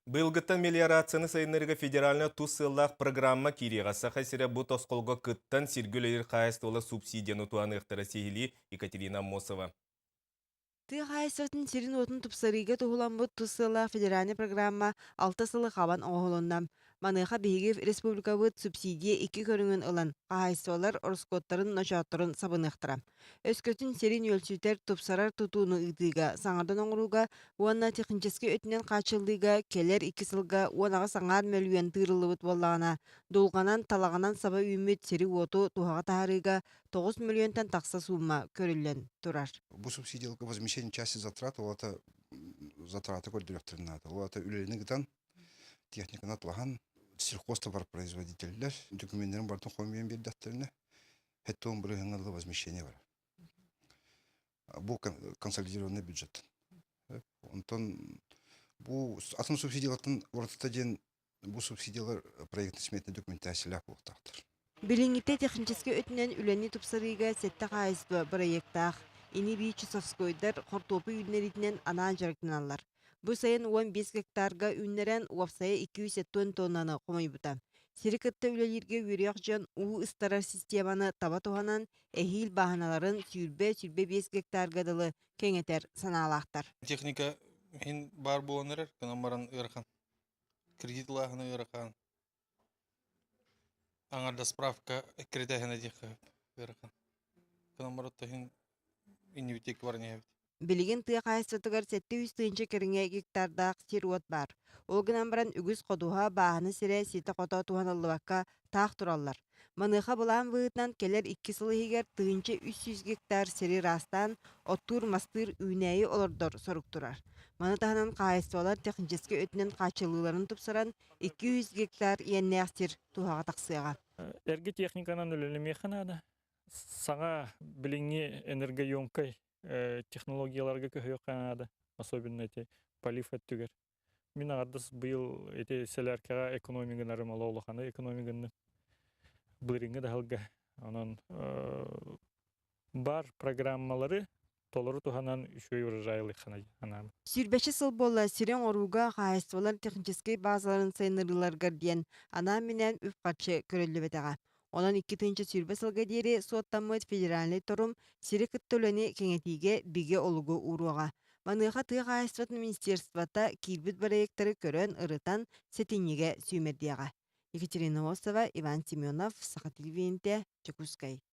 Былгыттан мелиорацияны сайынырга федеральна тус сыллах программа киригаса хасире бу тосколго кыттан сиргүлейір қайыстуыла субсидияны туаны ықтара сихили Екатерина Мосова. Тыа хайсатын сирин отун тупсарыга тухуламбыт туссыла федеральный программа алта сылы хабан оголуннам. Маныха биһиги республикабыт субсидия 2 көрүңүн ылан. Хайсуалар орскоттарын ночааттырын сабыныктыра. Өскөтүн сирин өлчүтер тупсарар тутууну ыдыга саңардан оңуруга уанна технически өтүнен качылдыга келер 2 сылга уанага саңар мөлүен тыырылыбыт боллагана дулганан талаганан саба үмүт сири оту тухага таарыга 9 миллионтан такса сумма көрүллен турар. Бу субсидиялык возмещение части затрат, олата затраты көлдүрөктөрүн надо. Олата үлелинигитан техниканы атлаган сельхозтоваропроизводителлер документтерин бартын хомиен бердаттерине хеттон бир ыңгылы возмещение бар. Бу консолидированный бюджет. Онтон бу атом субсидиялатын ортата ден бу субсидиялар проектный сметный документациялар болуктактыр. Билингите технически өтүнен үлени тупсарыга сетте кайыстыва проекттах ини бии Чусовскойдар хортопу үйнеритинен анаан жарыктаналар. Бу сайын 15 гектарга үннерен уапсая 270 тоннаны комойбута. Сирикытта үлелерге үрек жан уу ыстарар системаны таба туханан эхил баханаларын сүрбе 5 гектарга дылы кеңетер санаалаахтар. Техника хин бар боланыр, канамаран ырхан. Кредит лаханы ырхан. Аңарда справка кредитахана диха ырхан. Канамаротта хин инвитек бар не. Билигин тыа кайыстатыгар 700 кериңе гектардаак сируот бар. Ол гынан баран үгүс кодуха бааны сире сите кото туhanыллыбакка таах тураллар. Маныха булаан выытынан келер 2 сылыгер тыынча 300 гектар сири растан оттур мастыр үйнәйи олордор соруктурар. Маны таһанан кайыстуалар технически өтүнен качылыыларын тупсаран 200 гектар иеннээхтир тухага таксыага. Эрги техниканан үлелеме ханада. Саңа билиңи энергоемкой технологияларга көһөй канада, особенно эти полив өттүгер. Мин ардыс быйыл эти селеркага экономиканы малоолоханы экономиканы бырыңы да халга. Анан бар программалары толору туханан үшөй урожайлы хана. Сүрбәші сыл болла сирен оруга хайыстывалар технический базаларын сайынырыларгар диен ана менен үп качы көрөллүбетега. Онан 2-нче сүрбә сылга диери суоттаммыт федеральный торум сири кыттөлөни кеңетиге биге олугу уруага. Маныха тыа хайыстыватын министерствата кирбит проекттары көрөн ырытан сетинниге сүймердияга. Екатерина Осова, Иван Семенов, Саха телевидениете, Чекускай.